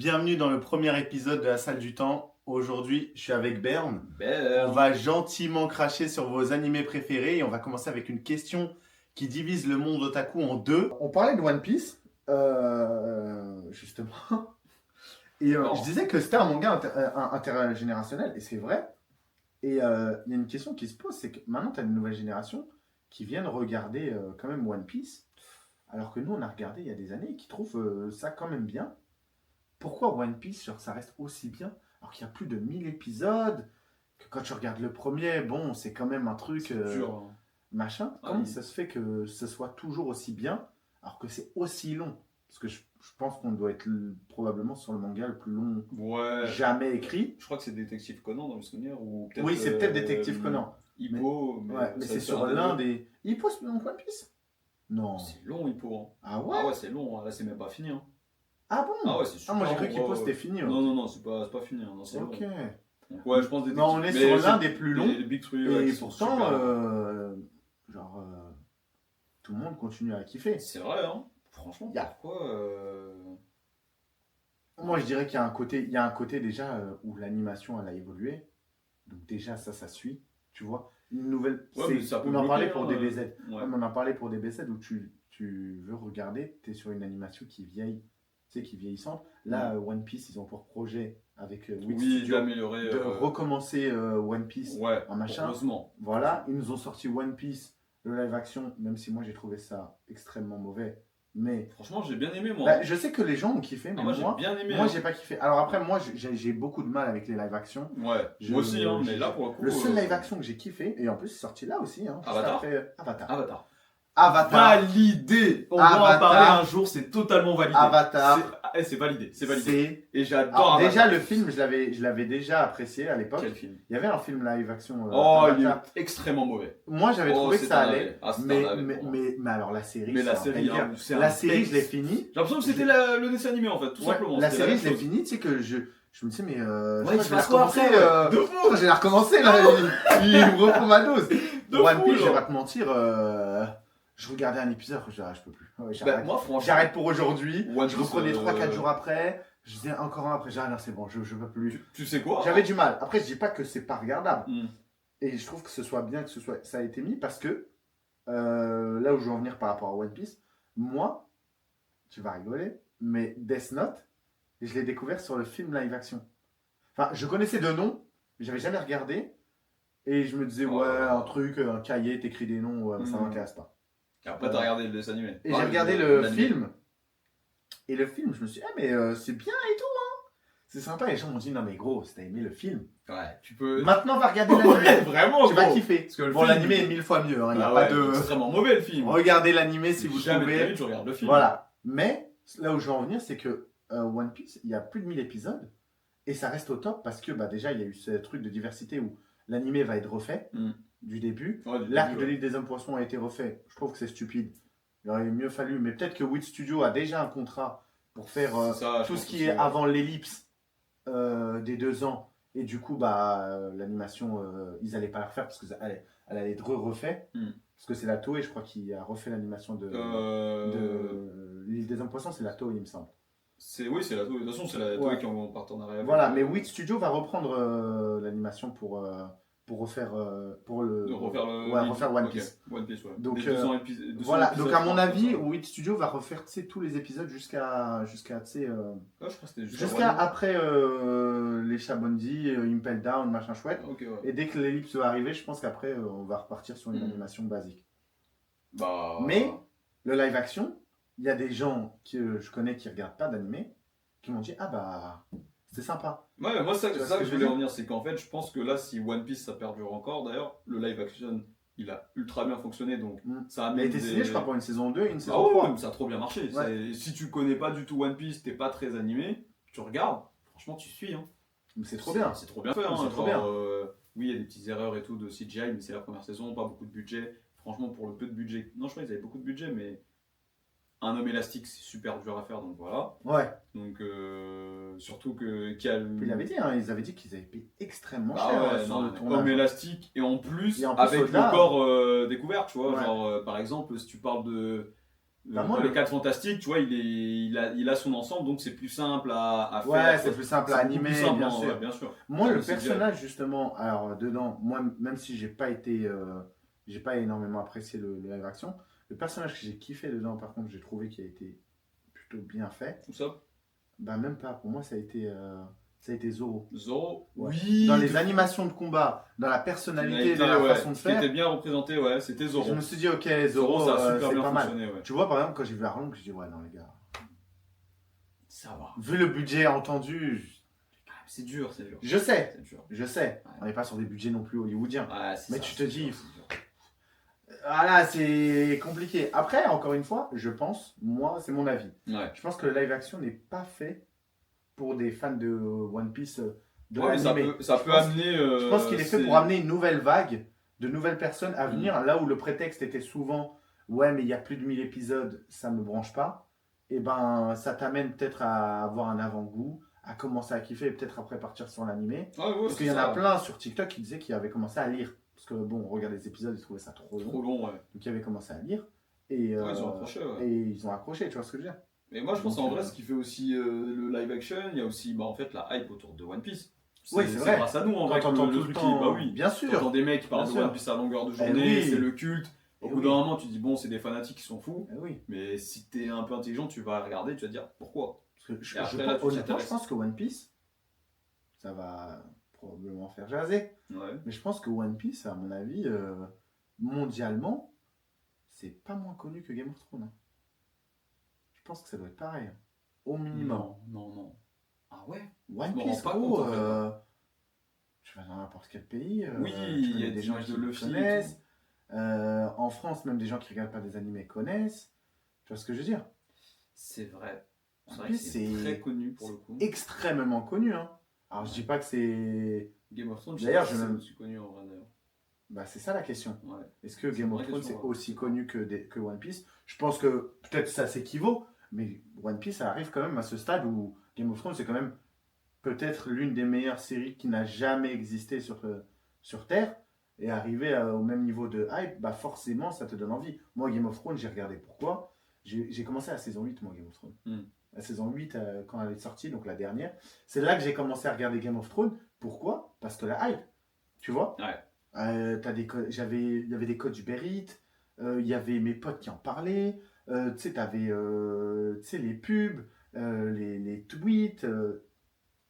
Bienvenue dans le premier épisode de la salle du temps. Aujourd'hui, je suis avec Berne. On Berne. va gentiment cracher sur vos animés préférés et on va commencer avec une question qui divise le monde otaku en deux. On parlait de One Piece, justement. Et je disais que c'était un manga intergénérationnel, et c'est vrai. Et il y a une question qui se pose, c'est que maintenant, tu as une nouvelle génération qui viennent regarder quand même One Piece, alors que nous, on a regardé il y a des années et qui trouvent ça quand même bien. Pourquoi One Piece, genre, ça reste aussi bien, alors qu'il y a plus de 1000 épisodes, que quand tu regardes le premier, bon, c'est quand même un truc Dur, hein. machin. Ah, Comment oui. ça se fait que ce soit toujours aussi bien, alors que c'est aussi long? Parce que je pense qu'on doit être probablement sur le manga le plus long Ouais. jamais écrit. Je crois que c'est Détective Conan dans le souvenir ou peut-être. Oui, c'est peut-être Détective Conan. Hippo, Ouais, mais ça, c'est sur un l'un deux. des... Hippo, c'est dans One Piece? Non. C'est long, Hippo. Hein. Ah ouais? Ah ouais, c'est long. Hein. Là, c'est même pas fini. Hein. Ah bon? Ah ouais, c'est super. Ah, moi j'ai cru long. qu'Hippo Ouais, c'était ouais. fini. Non, ok. non, non, c'est pas fini. Hein. Non, c'est Ok. long. Donc, ouais, je pense Détective. Non, on est Mais sur l'un c'est- des plus longs. Les Big Three, ouais, Et qui sont pourtant, super. genre, tout le monde continue à kiffer. C'est vrai, hein. Franchement, Y a- pourquoi Moi, je dirais qu'il y a un côté déjà où l'animation elle a évolué. Donc déjà, ça suit, tu vois. Une nouvelle. Ouais, mais ça peut on en parlait bloquer, pour hein, DBZ. ouais. Ouais, mais on en parlait pour DBZ où tu veux regarder, tu es sur une animation qui vieillit, tu sais, qui est vieillissante. Là, One Piece, ils ont pour projet avec Wit Oui, Studio d'améliorer. de recommencer One Piece Ouais, en machin. heureusement. Voilà, ils nous ont sorti One Piece, le live action, même si moi j'ai trouvé ça extrêmement mauvais. Mais Franchement, j'ai bien aimé, moi. bah, je sais que les gens ont kiffé, mais Ah, moi, j'ai moi, bien aimé. moi hein. j'ai pas kiffé. Alors après, moi j'ai beaucoup de mal avec les live action. Ouais, Je- moi aussi, hein, mais là, pour le coup. Le seul live action que j'ai kiffé, et en plus c'est sorti là aussi, hein, juste Avatar après Avatar. Avatar. Avatar. Validé. On va en Avatar. parler un jour, c'est totalement validé. Avatar. C'est validé, c'est validé. C'est. Et j'adore Alors, Avatar. déjà, le film, je l'avais déjà apprécié à l'époque. Quel film? Il y avait un film live action. Oh, il Avatar. est extrêmement mauvais. Moi, j'avais trouvé que c'est ça un allait. navet. Ah, c'est un Mais, navet mais, pour moi. mais alors, la série, Mais la c'est un série, délire. hein, c'est La un série, je l'ai texte. finie. J'ai l'impression que c'était le dessin animé, en fait, tout Ouais, simplement. la C'était série, même je l'ai chose. finie, tu sais que je me disais, mais je Ouais, crois il que se je vais la passe quoi recommencer. après, de fou. Je crois que je vais la recommencer, là. Il me reprend ma dose. De One fou, Piece, je vais genre. pas te mentir, je regardais un épisode, je peux plus. Ouais, Bah, j'arrête. moi, franchement. J'arrête pour aujourd'hui. One Je Piece, reprenais 3-4 jours après. Je disais encore un après. J'arrête, c'est bon, je peux plus. Tu sais quoi? J'avais du mal. Après, je dis pas que c'est pas regardable. Hmm. Et je trouve que ce soit bien que ça a été mis parce que là où je veux en venir par rapport à One Piece, moi, tu vas rigoler, mais Death Note, je l'ai découvert sur le film live action. Enfin, je connaissais de nom, mais j'avais jamais regardé. Et je me disais, Oh ouais, là là. un truc, un cahier, t'écris des noms, ouais, ça Hmm. m'intéresse pas. Et après, t'as regardé le dessin animé. Et Ah, j'ai regardé le l'animé. film. Et le film, je me suis dit, mais c'est bien et tout, hein. C'est sympa. Et les gens m'ont dit, non, mais gros, si t'as aimé le film, Ouais, tu peux. maintenant va regarder Ouais, l'animé. vraiment, Tu vas gros. kiffer. Parce que le Bon, film- l'animé est 1000 fois mieux. Il n'y a Ah pas ouais, de. extrêmement mauvais le film. Regardez l'animé si vous Jamais de ta trouvez. vie, tu regardes le film. Voilà. Mais là où je veux en venir, c'est que One Piece, il y a plus de 1000 épisodes. Et ça reste au top parce que bah, déjà, il y a eu ce truc de diversité où l'animé va être refait Mm. du début. Ouais, du L'arc début, de ouais. l'île des hommes poissons a été refait. Je trouve que c'est stupide. Il aurait mieux fallu. Mais peut-être que Wit Studio a déjà un contrat pour faire Ça, je tout pense ce qui que est c'est- avant l'ellipse des 2 ans. Et du coup, bah, l'animation, ils n'allaient pas la refaire parce qu'elle elle allait être refaite. Mm. Parce que c'est la Toei, je crois, qui a refait l'animation de l'île des hommes poissons. C'est la Toei, il me semble. Oui, c'est la Toei. De toute façon, c'est la Toei Ouais. qui est en partenariat avec. Voilà, mais Wit Studio va reprendre l'animation pour refaire pour le De refaire le. ouais, refaire One Ok, Piece. One Piece, ouais. Donc, Des 200 épisodes. Voilà, donc à mon avis, je Wit Studio va refaire tu sais, tous les épisodes jusqu'à tu sais, crois que c'était jusqu'à après les Shabondi, Impel Down, machin chouette. Ok, ouais. Et dès que l'ellipse va arriver, je pense qu'après on va repartir sur une Mm. animation basique. Bah. Mais le live action, il y a des gens que je connais qui regardent pas d'animé qui m'ont dit ah bah c'est sympa. Ouais, mais moi, c'est Tu vois ça ce que que je je veux voulais dire en venir, c'est qu'en fait, je pense que là, si One Piece ça perdure encore, d'ailleurs, le live action, il a ultra bien fonctionné, donc Mm. ça Il a amène été signé, je crois, pour une saison 2 et une Ah saison ouais, 3. ouais, ça a trop bien marché. Ouais. Si tu connais pas du tout One Piece, t'es pas très animé, tu regardes, franchement, tu suis. Hein. Mais c'est trop bien. C'est trop bien fait. Hein. C'est trop Genre, bien. oui, il y a des petites erreurs et tout de CGI, mais c'est la première saison, pas beaucoup de budget. Franchement, pour le peu de budget. Non, je crois qu'ils avaient beaucoup de budget, mais un homme élastique, c'est super dur à faire, donc voilà. Ouais. Donc, surtout qu'il y a le. Puis il avait dit, hein, ils avaient dit qu'ils avaient payé extrêmement Bah cher ouais, sur non, le mais tournage. homme élastique et en plus, Et en plus, avec au-delà, le corps découvert, tu vois. Ouais. Genre, par exemple, si tu parles de Bah, moi, dans le- les 4 fantastiques, tu vois, il a son ensemble, donc c'est plus simple à faire. Ouais, c'est plus simple à C'est beaucoup animer, plus simple, bien hein, sûr. ouais, bien sûr. Moi, Genre le le CGI. personnage, justement, alors dedans, moi, même si j'ai pas énormément apprécié le live action, le personnage que j'ai kiffé dedans, par contre, j'ai trouvé qu'il a été plutôt bien fait. Tout ça. Bah, même pas, pour moi, ça a été Zoro. Zoro, Ouais. oui, Dans de les fou. animations de combat, dans la Qui a personnalité, été, dans la ouais, façon de ce qui était faire, bien représenté, ouais, c'était je Zoro. me suis dit, ok, Zoro, Zoro, ça a super c'est bien pas mal. fonctionné, ouais. Tu vois, par exemple, quand j'ai vu Arlong, je dis, ouais, non, les gars, Ça va. vu le budget entendu, Ah, c'est dur, c'est dur. je sais, C'est dur. je sais, Ouais. on n'est pas sur des budgets non plus hollywoodiens. Ouais, c'est Mais ça, tu te c'est dis, dur, c'est dur. Voilà, c'est compliqué. Après, encore une fois, je pense, moi, c'est mon avis. Ouais. Je pense que le live action n'est pas fait pour des fans de One Piece, de Ouais, mais l'anime. ça Je peut pense- amener. Je pense qu'il est fait pour amener une nouvelle vague de nouvelles personnes à venir. Mm. Là où le prétexte était souvent, ouais, mais il y a plus de 1000 épisodes, ça me branche pas. Et ben, ça t'amène peut-être à avoir un avant-goût, à commencer à kiffer et peut-être après partir sur l'animé. Ouais, ouais, Parce c'est qu'il y en a ça. plein sur TikTok qui disaient qu'ils avaient commencé à lire. Parce que bon, on regardait les épisodes, ils trouvaient ça trop long. Trop long, ouais. Donc ils avaient commencé à lire. Et, Ouais, ils ont accroché, ouais. et ils ont accroché, tu vois ce que je veux dire. Mais moi, je pense Donc, en vrai, ce qui fait aussi le live action, il y a aussi bah, en fait la hype autour de One Piece. Oui, c'est vrai. grâce à nous en Quand vrai que t'entends le tout le truc temps, bah oui. bien sûr. T'entends des mecs qui parlent Bien de sûr. One Piece à longueur de Eh journée, oui. c'est le culte. Au Eh bout oui. d'un moment, tu te dis bon, c'est des fanatiques qui sont fous. Eh oui. Mais si t'es un peu intelligent, tu vas regarder, tu vas te dire pourquoi. Parce que Et après, là, tu honnêtement, je t'intéresses. pense que One Piece, ça va probablement faire jaser. Ouais. Mais je pense que One Piece, à mon avis, mondialement, c'est pas moins connu que Game of Thrones. Hein. Je pense que ça doit être pareil. Hein. Au minimum. Non. Ah ouais. One Je me Piece, rends pas gros, compte, en fait. tu vas dans n'importe quel pays. Oui, tu il y connais a des des gens images qui de le Luffy et connaissent. En France, même des gens qui regardent pas des animés connaissent. Tu vois ce que je veux dire? C'est vrai. C'est One vrai que Piece, c'est c'est très connu pour le coup. extrêmement connu. Hein. Alors, je dis pas que c'est. Game of Thrones, D'ailleurs, je je sais pas même- si c'est aussi connu en vrai d'ailleurs. Bah, c'est ça la question. Ouais. Est-ce que C'est Game une of vraie Thrones c'est question, ouais. aussi connu que One Piece? Je pense que peut-être ça s'équivaut, mais One Piece ça arrive quand même à ce stade où Game of Thrones c'est quand même peut-être l'une des meilleures séries qui n'a jamais existé sur Terre. Et arriver au même niveau de hype, bah forcément ça te donne envie. Moi Game of Thrones j'ai regardé pourquoi. J'ai commencé à la saison 8 moi Game of Thrones. Mm. La saison 8 quand elle est sortie, donc la dernière. C'est là que j'ai commencé à regarder Game of Thrones. Pourquoi? Parce que la hype. Tu vois? Ouais. Il y avait des codes Uber Eats, il y avait mes potes qui en parlaient, tu sais, t'avais tu sais, les pubs, les tweets,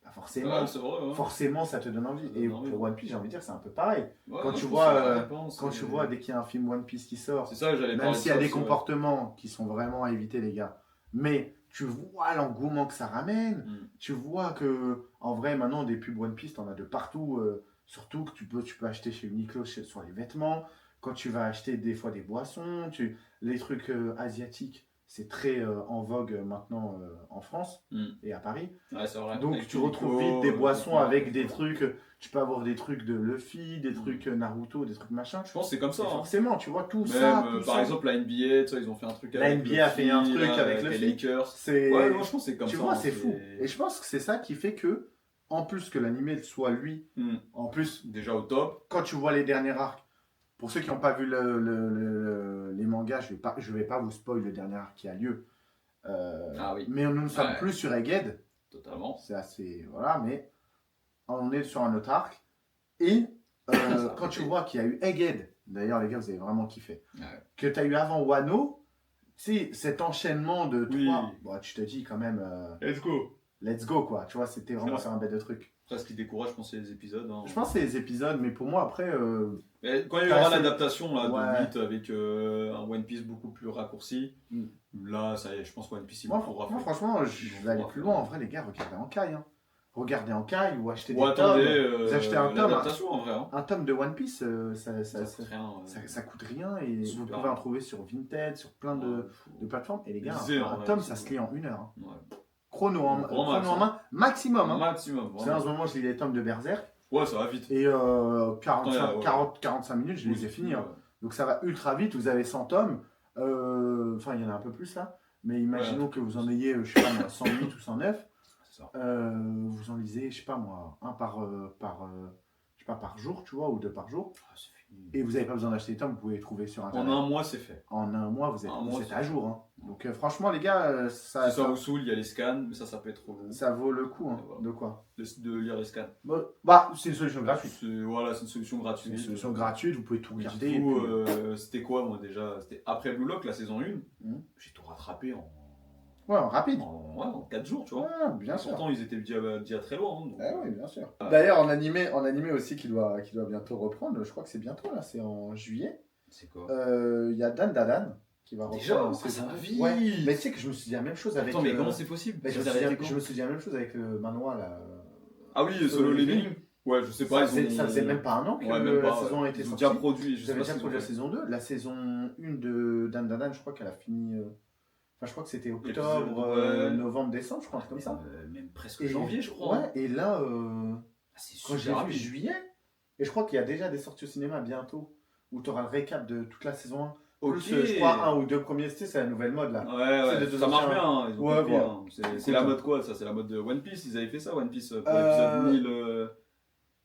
bah, forcément, Ouais, c'est vrai. Ouais. forcément ça te donne envie. Ça donne Et envie. pour One Piece, j'ai envie de dire, c'est un peu pareil. Ouais, Quand non, tu je vois, pense que c'est la réponse, Quand c'est- tu vois dès qu'il y a un film One Piece qui sort, C'est ça, j'allais même parler s'il y de a ça des aussi, ouais. comportements qui sont vraiment à éviter, les gars, mais tu vois l'engouement que ça ramène. Mm. Tu vois que, en vrai, maintenant, des pubs One Piece, t'en as de partout. Surtout que tu peux acheter chez Uniqlo sur les vêtements. Quand tu vas acheter des fois des boissons, les trucs asiatiques, c'est très en vogue maintenant en France Mm. et à Paris. Ouais, c'est vrai. Donc Avec tu Uniqlo, retrouves vite des boissons Fnac, avec des ouais. trucs. Tu peux avoir des trucs de Luffy, des trucs Naruto, des trucs machin. Je pense que c'est comme ça. Et hein. forcément, tu vois tout Même, ça. Tout par ça. exemple, la NBA, tu sais, ils ont fait un truc La avec NBA a fait un Luffy, truc là, avec les Luffy. Lakers. C'est. Ouais, moi je pense que c'est comme Tu ça. vois, hein, c'est fou. Et je pense que c'est ça qui fait que, en plus que l'animé soit lui, Mm. en plus, Déjà au top. quand tu vois les derniers arcs, pour ceux qui n'ont pas vu les mangas, je vais pas vous spoil le dernier arc qui a lieu. Ah oui, Mais nous ne sommes Ouais. plus sur Egghead. totalement. C'est assez. Voilà, mais on est sur un autre arc. Et quand tu vois qu'il y a eu Egghead, d'ailleurs, les gars, vous avez vraiment kiffé, Ouais. que tu as eu avant Wano, tu sais, cet enchaînement de Oui. trois, bon, tu te dis quand même, Let's go. let's go, quoi. Tu vois, c'était vraiment vrai. sur un bête de truc. Après, ce qui décourage, je pense, c'est les épisodes. hein. Je pense que c'est les épisodes, mais pour moi, après, Mais quand il y T'as aura assez- l'adaptation là, Ouais. de 8 avec un One Piece beaucoup plus raccourci, Mm. là, ça y est, je pense que One Piece, il moi, vous faudra faire. franchement, je vais aller plus loin. En vrai, les gars, regardez en caille. Hein. Regardez en caille ou achetez Ou des tomes. attendez Vous achetez un tome. l'adaptation en vrai. Hein. Un tome de One Piece, Ça coûte rien. ça coûte rien et Super. vous pouvez en trouver sur Vinted, sur plein de plateformes. Et les gars, Lisez, un hein, tome, ouais, ça c'est se lit en 1 heure. Hein. Ouais. Chrono en Grand max, main, maximum. Hein. Maximum. C'est en Vraiment. ce moment, je lis les tomes de Berserk Ouais, ça va vite. et 45 minutes, je les ai Oui, finis. Hein. ouais. Donc ça va ultra vite. Vous avez 100 tomes. Enfin, il y en a un peu plus là. Mais imaginons que vous en ayez, je sais pas moi, 108 ou 109. C'est ça. Vous en lisez, je sais pas moi, un pas, par jour, tu vois, ou 2 par jour. Ah, c'est fini. Et vous n'avez pas besoin d'acheter les tomes, vous pouvez les trouver sur En Internet. un mois, c'est fait. En un mois, vous êtes, Un vous mois, êtes c'est à fait. jour. Hein. Donc franchement, les gars, Si ça vous saoule, il y a les scans, mais ça peut être trop long. ça vaut le coup. Hein. Et voilà. De quoi? De lire les scans. Bon, bah, c'est une solution gratuite. Voilà, c'est une solution C'est gratuite. une solution gratuite, vous pouvez tout Du regarder. et coup, puis- c'était quoi, moi, déjà? C'était après Blue Lock, la saison 1. Mhm. J'ai tout rattrapé Ouais, rapide. en 4 jours, tu vois. Ouais, bien sûr. Pourtant, ils étaient déjà très loin. Hein, donc, Oui, bien sûr. D'ailleurs, en animé aussi, qui doit bientôt reprendre, je crois que c'est bientôt, là, c'est en juillet. c'est quoi? Il y a Dan Dadan qui va reprendre. Déjà, en ça saison va 2. vite. Ouais. Mais tu sais que je me suis dit la même chose avec. Attends, mais comment c'est possible? mais je, Vous me avez souviens, arrêté je quand? me souviens la même chose avec le manoir, là. Ah oui, Solo Leveling. Ouais, je sais pas. Ça faisait même pas un an que Ouais, même la pas, saison ouais. a été Ils ont sortie. déjà produit. Je Ils sais avaient pas déjà s'ils ont produit la fait. saison 2. La saison 1 de Dan Dadan, je crois qu'elle a fini. Enfin, je crois que c'était octobre, ouais. novembre, décembre, je crois, un truc comme ça. Même presque Et- janvier, je crois. Ouais, et là, Ah, c'est quand j'ai super vu rapide. juillet, et je crois qu'il y a déjà des sorties au cinéma bientôt, où tu auras le récap de toute la saison 1. Ok. Plus, je crois, un ou deux premiers, c'est la nouvelle mode là. Ouais, C'est ouais, les ça deux marche anciens. bien, hein, ils ont Ouais, compris, voilà. hein. C'est Écoute, la mode quoi, ça? C'est la mode de One Piece, ils avaient fait ça, One Piece, pour l'épisode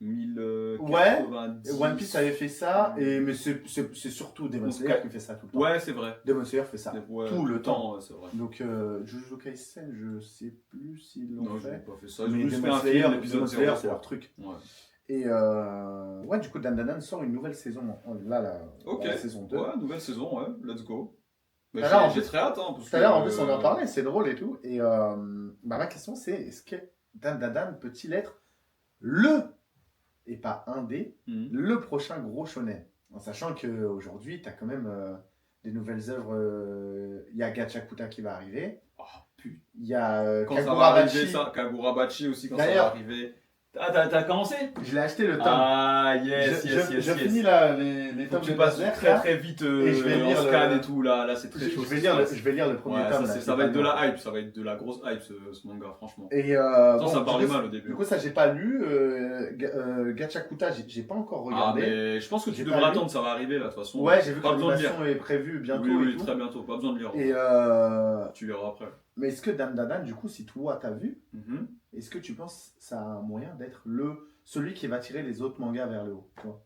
1090. One Piece avait fait ça, mais c'est surtout Demon Slayer qui fait ça tout le temps. Ouais, c'est vrai. Demon Slayer fait ça Ouais, tout le temps. ouais, c'est vrai. Donc, Jujutsu Kaisen, je sais plus s'ils l'ont Non, je n'ai fait. pas fait ça. Ils ont Mais juste fait Demon un Slayer, film, l'épisode Demon Slayer, 0. c'est leur truc. Ouais. Et ouais, du coup, Dan Danan sort une nouvelle saison. Là, Ok. la saison 2. Ouais, nouvelle saison, ouais, let's go. Mais Tout à l'heure, en j'ai plus- très hâte, hein. Parce Tout à l'heure, en que, plus, on en parlait, c'est drôle et tout. Et bah, ma question, c'est est-ce que Dan Dadan peut-il être et pas un des, Mhm. le prochain gros shonen? En sachant qu'aujourd'hui, tu as quand même des nouvelles œuvres. Il y a Gachakuta qui va arriver. Oh, putain. Il y a Quand ça va Kagurabachi. arriver, ça, Kagurabachi aussi, quand ça va D'ailleurs- arriver. Ah, t'as commencé? Je l'ai acheté le tome. Ah, yes, je finis là, les Faut tomes que tu de passes Berserk, très là. très vite Et je vais en lire scan le- et tout, là c'est très chaud. Je vais lire le premier Ouais, tome. ça, là, ça va être de pas la hype, ça va être de la grosse hype ce manga, franchement. Et Attends, bon, ça du parlait coup, mal au début. Du coup, ça, j'ai pas lu. Gachakuta, j'ai pas encore Ah, regardé. mais je pense que tu J'ai devrais pas lu. attendre, ça va arriver là, de toute façon. Ouais, j'ai vu que Pas besoin de lire. l'animation est prévue bientôt. Oui, et tout. très bientôt, pas besoin de lire. Et Tu liras après. mais est-ce que Dan Dadan, du coup, si toi t'as vu, Mhm. est-ce que tu penses que ça a un moyen d'être celui qui va tirer les autres mangas vers le haut, tu vois?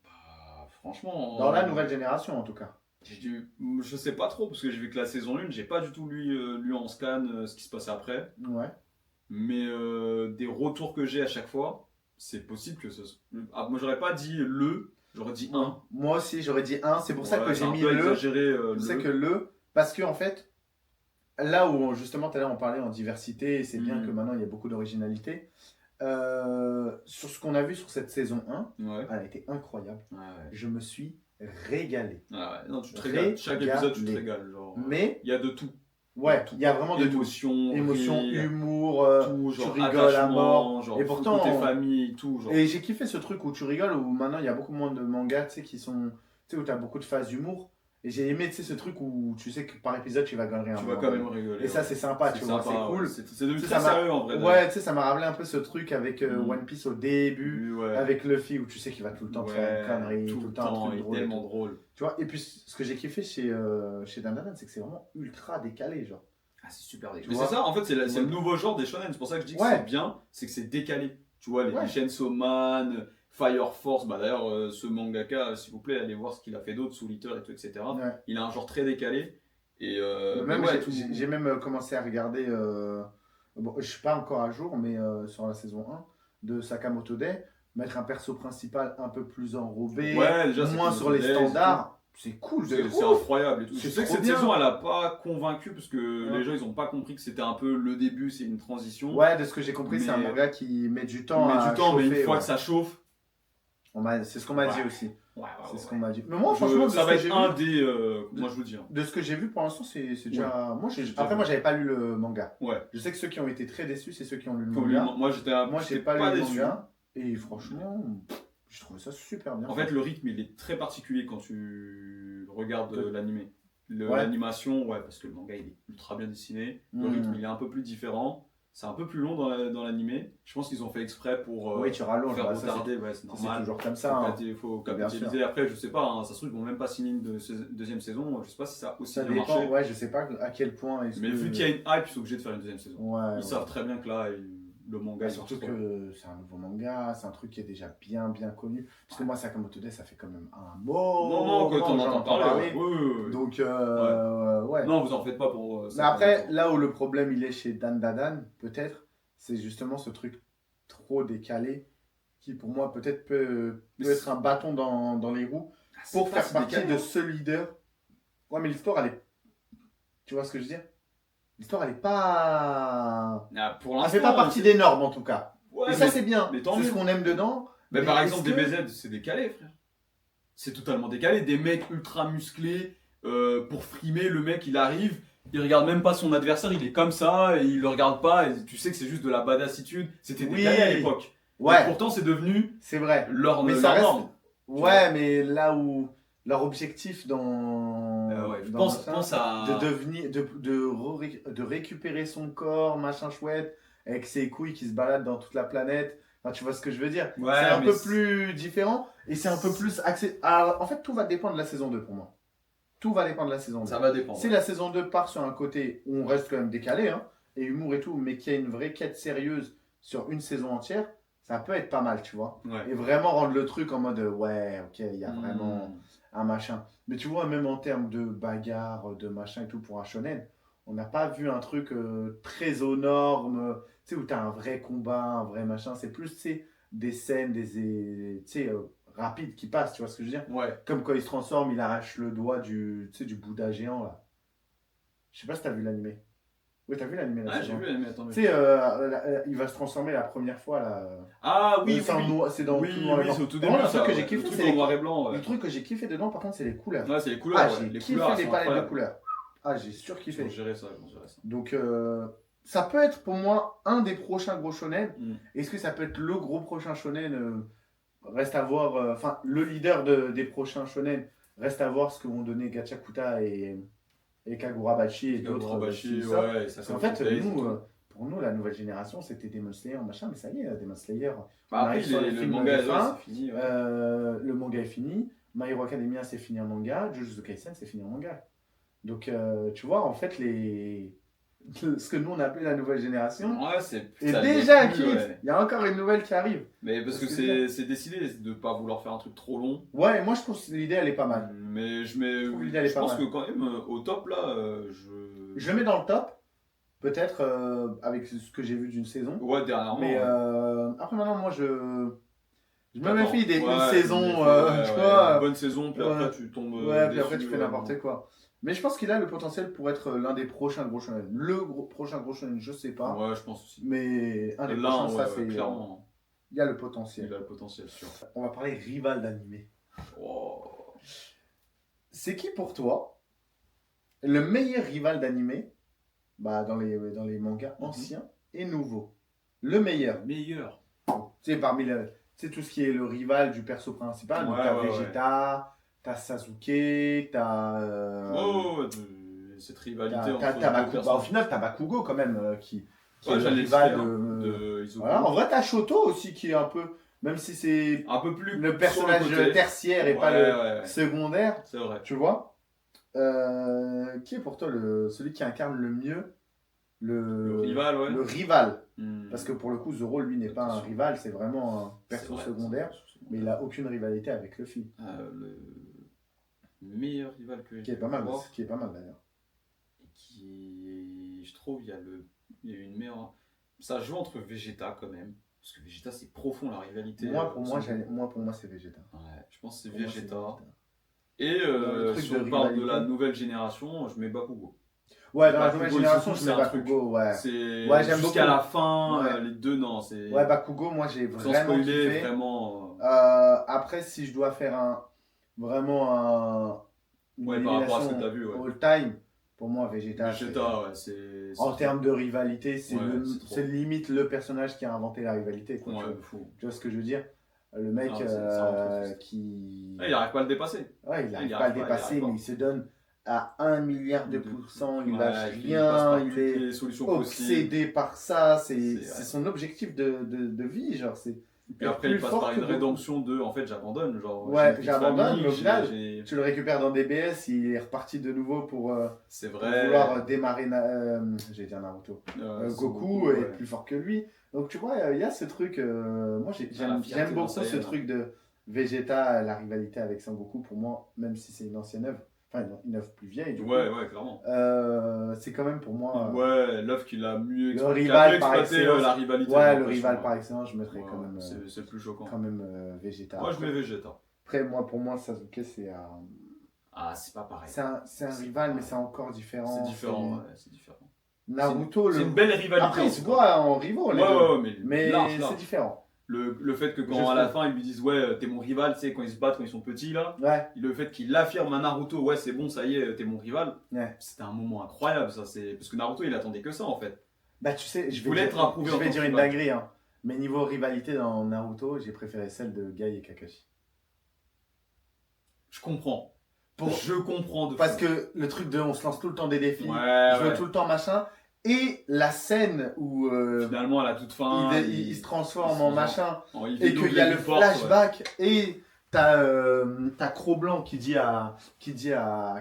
Bah, franchement. Dans la nouvelle génération, en tout cas. Je sais pas trop, parce que j'ai vu que la saison 1, j'ai pas du tout lu en scan ce qui se passait après. Ouais. Mais des retours que j'ai à chaque fois, c'est possible que ce soit. Ah, moi j'aurais pas dit j'aurais dit un. Moi aussi, j'aurais dit un. C'est pour ça que Ouais, j'ai c'est un mis peu le. exagéré. Je sais que parce que en fait, là où justement tout à l'heure on parlait en diversité, et c'est bien Mhm. que maintenant il y a beaucoup d'originalité. Sur ce qu'on a vu sur cette saison 1, Ouais. elle a été incroyable. Ouais. Je me suis régalé. Ah ouais. Non, tu te régales. Chaque épisode, tu te régales. Genre, Mais il y a de tout. ouais, il y a vraiment de tout. Émotion, rire, humour, tout, tu genre rigoles à attachement, mort. genre Et pourtant, côté famille, tout. Genre. et j'ai kiffé ce truc où tu rigoles, où maintenant il y a beaucoup moins de mangas, tu sais, qui sont, tu sais, où tu as beaucoup de phases d'humour. Et j'ai aimé, tu sais, ce truc où tu sais que par épisode tu vas gagner un Tu vas moment. quand même rigoler. Et ça, c'est sympa, tu vois, c'est cool. Ouais. C'est devenu Tu sais, très ça m'a- sérieux en vrai. Ouais, tu sais, ça m'a rappelé un peu ce truc avec One Piece au début, Ouais. avec Luffy, où tu sais qu'il va tout le temps te faire une connerie, tout le temps un truc il est drôle. et tellement tout. drôle. Tu vois, et puis ce que j'ai kiffé chez Dan Dan, c'est que c'est vraiment ultra décalé, genre. Ah, c'est super décalé. Tu Mais vois. c'est ça, en fait, c'est le Ouais. nouveau genre des shonen. C'est pour ça que je dis que Ouais. c'est bien, c'est que c'est décalé. Tu vois, les Ouais. Chainsaw Man, Fire Force, bah d'ailleurs, ce mangaka, s'il vous plaît, allez voir ce qu'il a fait d'autre, Soul Eater et tout, etc. Ouais. Il a un genre très décalé. Et Même ouais, j'ai même commencé à regarder, bon, je suis pas encore à jour, mais sur la saison 1 de Sakamoto Day, mettre un perso principal un peu plus enrobé, Ouais, déjà, c'est moins plus sur les modeste et standards, c'est cool, c'est de c'est ouf. incroyable et tout. C'est Je sais que trop cette bien. saison, elle a pas convaincu parce que Ouais. les gens, ils ont pas compris que c'était un peu le début, c'est une transition. Ouais, de ce que j'ai compris, c'est un Mais- manga qui met du Tu temps mets à du temps, mais une chauffer, fois ouais. que ça chauffe, C'est ce qu'on m'a dit Ouais. aussi. ouais, C'est ce qu'on m'a dit. Mais moi, franchement, de ça ce va que être j'ai un vu, des. Moi, je vous dis. Hein. de ce que j'ai vu pour l'instant, c'est déjà. Moi, J'ai déjà après, vu. moi, j'avais pas lu le manga. Ouais. Je sais que ceux qui ont été très déçus, c'est ceux qui ont lu le Comme manga. moi, j'étais Moi, j'ai j'étais pas lu le déçu. manga. Et franchement, j'ai trouvé ça super bien. En fait, le rythme, il est très particulier quand tu regardes Ouais. l'animé. Ouais. L'animation, ouais, parce que le manga, il est ultra bien dessiné. Le Mm. rythme, il est un peu plus différent. C'est un peu plus long dans l'animé. Je pense qu'ils ont fait exprès pour oui, tu rallonges. faire bah, ça, retarder. Ouais, c'est c'est normal. toujours comme Faut ça. hein. faut Bien capitaliser. Après, je sais pas, hein, ça se trouve, ils vont même pas signer une deuxième saison. Je sais pas si ça a aussi Ça bien dépend. marché. Ouais, je sais pas à quel point. Mais vu qu'il y a une hype, ils sont obligés de faire une deuxième saison. Ouais, Ils savent très bien que là, le manga. Bah, il surtout marche trop. que c'est un nouveau manga, c'est un truc qui est déjà bien connu. Parce que moi, Sakamoto Days, ça fait quand même un moment Non, que t'en que j'en entends entends parler, ouais. parler. Oui, oui, oui. Donc, Ouais. ouais. Non, vous en faites pas pour Mais après, Sakamoto. là où le problème il est chez Dan Dadan, peut-être, c'est justement ce truc trop décalé qui, pour moi, peut-être Mais peut être un bâton dans les roues c'est pour pas faire si partie décalé, de hein. ce leader. Ouais, mais l'histoire, elle est. Tu vois ce que je veux dire? L'histoire, elle est pas. Ah, pour Elle fait pas l'instant, partie des normes, en tout cas. ouais, Et ça, c'est bien. mais tant C'est ce mieux. qu'on aime dedans. Mais par est-ce exemple, que- DBZ, c'est décalé, frère. C'est totalement décalé. Des mecs ultra musclés, pour frimer, le mec, il arrive, il regarde même pas son adversaire, il est comme ça, et il le regarde pas, et tu sais que c'est juste de la badassitude. C'était Oui. décalé à l'époque. Et Ouais, pourtant, c'est devenu c'est vrai. leur, Mais leur ça reste. norme. Ouais, mais là où leur objectif dans. Ouais, je dans pense, machin, pense à. de devenir. De récupérer son corps, machin chouette, avec ses couilles qui se baladent dans toute la planète. Enfin, tu vois ce que je veux dire? Ouais, C'est un mais peu plus différent et c'est un peu plus axé. Alors, en fait, tout va dépendre de la saison 2 pour moi. Tout va dépendre de la saison 2. ça va dépendre. Si la saison 2 part sur un côté où on reste quand même décalé, hein, et humour et tout, mais qu'il y a une vraie quête sérieuse sur une saison entière, ça peut être pas mal, tu vois. Ouais. Et vraiment rendre le truc en mode ouais, ok, il y a vraiment Hmm. un machin. Mais tu vois, même en termes de bagarre, de machin et tout pour un shonen, on n'a pas vu un truc très aux normes, tu sais, où tu as un vrai combat, un vrai machin. C'est plus, tu sais, des scènes, tu sais, rapides qui passent, tu vois ce que je veux dire? Ouais. Comme quand il se transforme, il arrache le doigt tu sais, du Bouddha géant, là. Je sais pas si t'as vu l'animé. Oui, t'as vu l'animé, la Ah, j'ai saison. vu, mais attends. Tu sais, il va se transformer la première fois, là. Ah oui, C'est en oui. c'est dans Oui, tout noir et oui, blanc. c'est au tout Vraiment, début. le truc Ça, que j'ai ouais. kiffé, Le truc c'est en les noir et blanc. Le Ouais, truc que j'ai kiffé dedans, par contre, c'est les couleurs. ouais c'est les couleurs. Ah, Ouais. j'ai Les kiffé couleurs, elles les sont palettes de incroyables. couleurs. Ah, j'ai Ils ont surkiffé. géré ça, ils ont géré ça. Donc, ça peut être pour moi un des prochains gros shonen. Hmm. Est-ce que ça peut être le gros prochain shonen reste à voir. Enfin, le leader des prochains shonen reste à voir ce que vont donner Gachakuta et Kagurabachi et d'autres. Kagurabachi, ça. ouais, ça Parce qu'en fait, pour nous, la nouvelle génération, c'était Demon Slayer, machin, mais ça y est, Demon Slayer. Bah, après, sur les le films manga, de fin, c'est fini. Ouais. le manga est fini. My Hero Academia, c'est fini en manga. Jujutsu Kaisen, c'est fini en manga. Donc, tu vois, en fait, ce que nous, on appelait la nouvelle génération Ouais, c'est est ça déjà l'est plus, acquise. ouais. Il y a encore une nouvelle qui arrive. Mais parce que Parce que c'est décidé de pas vouloir faire un truc trop long. Ouais, moi, je trouve que l'idée, elle est pas mal. Mais trouve l'idée, elle est je pas pense mal. que quand même, au top là, Je le mets dans le top, peut-être avec ce que j'ai vu d'une saison. Ouais, dernièrement. Mais ouais. après, maintenant, moi, je me Attends, méfie ouais, une saison, mais tu ouais, vois. une bonne saison, puis ouais. après tu tombes. Ouais, puis après, déçu, tu fais n'importe quoi. Mais je pense qu'il a le potentiel pour être l'un des prochains gros shonen. Prochain gros shonen, je sais pas. Ouais, je pense aussi. Mais un des Là, prochains, ça, ouais, c'est. clairement, Il y a le potentiel. il a le potentiel, sûr. On va parler rival d'animé. Oh. C'est qui pour toi le meilleur rival d'animé dans les mangas anciens et nouveaux? Le meilleur. Meilleur. Tu sais, parmi tu sais, tout ce qui est le rival du perso principal. Donc, Ouais, t'as ouais, Vegeta, t'as Sasuke, t'as. Oh, cette rivalité entre t'as deux Bakugo. personnes. Au final, t'as Bakugo quand même, qui est Ouais, le j'allais le rival citer, de. de Izuku. Voilà. En vrai, t'as Shoto aussi qui est un peu. Même si c'est Un peu plus le sur personnage côté. tertiaire et Ouais, pas le ouais. secondaire, C'est vrai. tu vois. Qui est pour toi celui qui incarne le mieux Le rival, ouais. le rival? Hmm. Parce que pour le coup, Zoro, lui, n'est pas un Attention. rival, c'est vraiment un C'est perso vrai, secondaire, mais il n'a aucune rivalité avec Luffy. Le meilleur rival que Qui j'ai est pas mal, pu voir, qui est pas mal d'ailleurs. et qui, je trouve, il y a eu une meilleure. Ça joue entre Vegeta quand même, parce que Vegeta c'est profond la rivalité. Pour moi, c'est Vegeta. Ouais, je pense que c'est Pour moi, Vegeta. c'est Et le truc si de on parle de rivalité. la nouvelle génération, je mets Bakugo. Ouais, dans la Bakugo, nouvelle génération, Izuku, je mets c'est un truc. Bakugo, ouais. C'est Ouais, j'aime jusqu'à beaucoup. la fin, Ouais. les deux, non, c'est. Ouais, Bakugo, moi, j'ai Sans vraiment spoiler, kiffé. vraiment. Après, si je dois faire vraiment une Ouais, par rapport à ce que élimination t'as vu, ouais. all time, pour moi, Vegeta, Vegeta, ouais, c'est. en termes de rivalité, Ouais, c'est trop. c'est limite le personnage qui a inventé la rivalité. Quoi, Ouais, tu vois. fou. Tu vois ce que je veux dire? Le mec Ah, c'est vraiment trop, qui. Ah, il arrive pas à le dépasser. Ouais, il il n'arrive y pas à le arrive pas, il y dépasser, arrive pas. mais il se donne à 1 milliard de pourcents, il Ouais, lâche puis il passe par rien, il toutes est les solutions possibles. obsédé par ça, c'est C'est son objectif de vie, genre, Puis être après, plus il passe fort par que une Goku. rédemption de en fait, j'abandonne. Genre, Ouais, j'ai une vie de j'abandonne, famille, mais au final, j'ai- tu le récupères dans DBS, il est reparti de nouveau C'est pour vrai. vouloir démarrer, j'allais dire Naruto, Son Goku et ouais. être plus fort que lui. Donc tu vois, il y a ce truc, moi Ah, la fierté j'aime d'un beaucoup ce Saiyan. truc de Vegeta, la rivalité avec Sangoku, pour moi, même si c'est une ancienne œuvre, enfin une œuvre plus vieille du coup, Ouais, clairement. c'est quand même pour moi Ouais, l'œuvre qui l'a mieux, le qui a mieux rival par exploité excellence. la rivalité. Ouais, j'ai le l'impression, rival ouais. par excellence, je mettrais Ouais, quand même, c'est le plus choquant. Vegeta. Moi, je mets Vegeta. Après, moi, pour moi, Sasuke, Ah, c'est pas pareil. c'est un C'est rival, mais pareil. c'est encore différent. C'est différent, ouais, c'est différent. Naruto, C'est une belle rivalité. Après, en ils se tout cas. voient en rivaux, les deux. Ouais, Mais large. c'est différent. Le fait que Je quand à la trouve. fin ils lui disent ouais t'es mon rival, tu sais quand ils se battent quand ils sont petits là, Ouais, le fait qu'il affirme à Naruto ouais c'est bon ça y est t'es mon rival, ouais. c'était un moment incroyable ça c'est parce que Naruto il attendait que ça en fait. Bah, tu sais, Il voulait être approuvé je en vais tant dire que une rival. dinguerie, hein. Mais niveau rivalité dans Naruto, j'ai préféré celle de Gai et Kakashi. Je comprends. Pour... Je comprends de Parce fou. que le truc de on se lance tout le temps des défis, Ouais, je veux ouais. tout le temps machin, et la scène où Finalement à la toute fin il se transforme il en se- machin, il et fait qu'il y a doubler le du force, flashback, et t'as Cro-Blanc qui dit à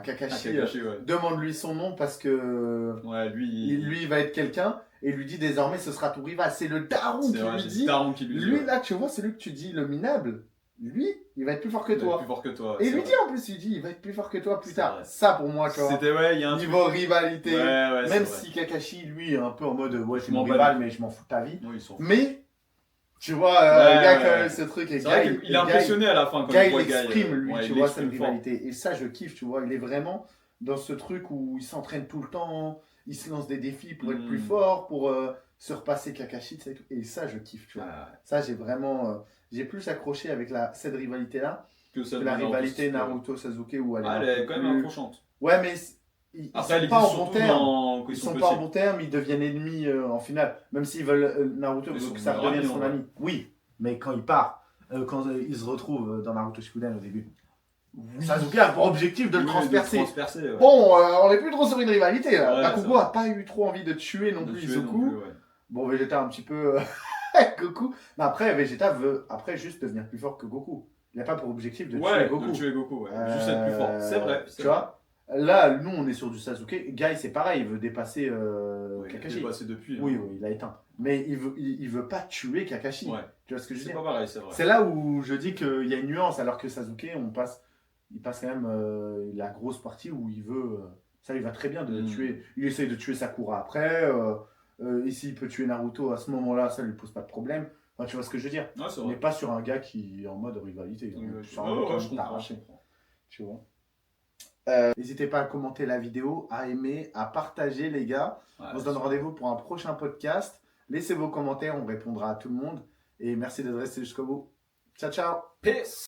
Kakashi, ouais. Kakashi, ouais. demande-lui son nom parce que Ouais, lui il va être quelqu'un, et lui dit désormais ce sera ton rival. C'est le daron c'est qui vrai, lui c'est dit. Daron qui lui dit. Lui ouais. là, tu vois, c'est lui que tu dis le minable. Lui, il va être plus fort que Il est toi. plus fort que toi. Et il c'est lui vrai. dit en plus, il dit il va être plus fort que toi plus C'est tard. vrai. Ça pour moi, tu vois. C'était ouais, il y a un Niveau truc. rivalité, Ouais, c'est même vrai. si Kakashi lui est un peu en mode ouais, Je c'est mon m'en bats rival, les mais je m'en fous de ta vie. Oui, ils sont. Mais tu vois, Ouais, il y a ouais, quand même ouais. ce truc. Et C'est vrai Guy, qu'il est impressionné à la fin quand il Guy voit il Guy. exprime lui, Ouais, tu il vois, cette exprime fort. rivalité. Et ça, je kiffe, tu vois. Il est vraiment dans ce truc où il s'entraîne tout le temps, il se lance des défis pour être plus fort, pour se repasser Kakashi, tu sais, et ça, je kiffe, tu vois. Ouais. Ça, j'ai vraiment. J'ai plus accroché avec cette rivalité-là Que que la rivalité Naruto. Naruto-Sasuke où elle est Ah, un elle peu est quand même plus- accrochante. Ouais, mais ils Après, sont elle pas existe en bon surtout terme. quand Ils ils sont sont pas en petits. bon terme, ils deviennent ennemis en finale. Même s'ils veulent. Naruto Ils veut sont que ça meilleurs redevienne amis, son en vrai. ami. Oui, mais quand il part, quand ils se retrouvent dans Naruto Shippuden au début, Sasuke a pour objectif de le Oui, transpercer. ouais. Bon, on est plus trop sur une rivalité là. Ouais, Bakugo c'est a pas eu trop envie de tuer non De plus tuer Izuku. non plus, ouais. Bon, Vegeta un petit peu Goku. Mais après, Vegeta veut après juste devenir plus fort que Goku. Il n'a pas pour objectif de tuer Ouais, Goku. de tuer Goku, ouais. Juste être plus fort. C'est vrai. Tu vois, là, nous, on est sur du Sasuke. Guy, c'est pareil, il veut dépasser Ouais, il a Kakashi. dépassé depuis. Oui, hein. oui, il a éteint. Mais il veut pas tuer Kakashi. Ouais. Tu vois ce que je veux C'est dire? pas pareil, c'est vrai. C'est là où je dis qu'il y a une nuance, alors que Sasuke, il passe quand même la grosse partie où il veut. Ça lui va très bien de tuer. Il essaye de tuer Sakura après. Et s'il peut tuer Naruto à ce moment-là, ça lui pose pas de problème. Enfin, tu vois ce que je veux dire? Ouais, c'est On n'est vrai. pas sur un gars qui est en mode rivalité. Ouais, C'est en mode je comprends. t'arracher, tu vois. N'hésitez pas à commenter la vidéo, à aimer, à partager, les gars. Ouais, On se donne rendez-vous pour un prochain podcast. Laissez vos commentaires, on répondra à tout le monde. Et merci d'être resté jusqu'au bout. Ciao, ciao! Peace!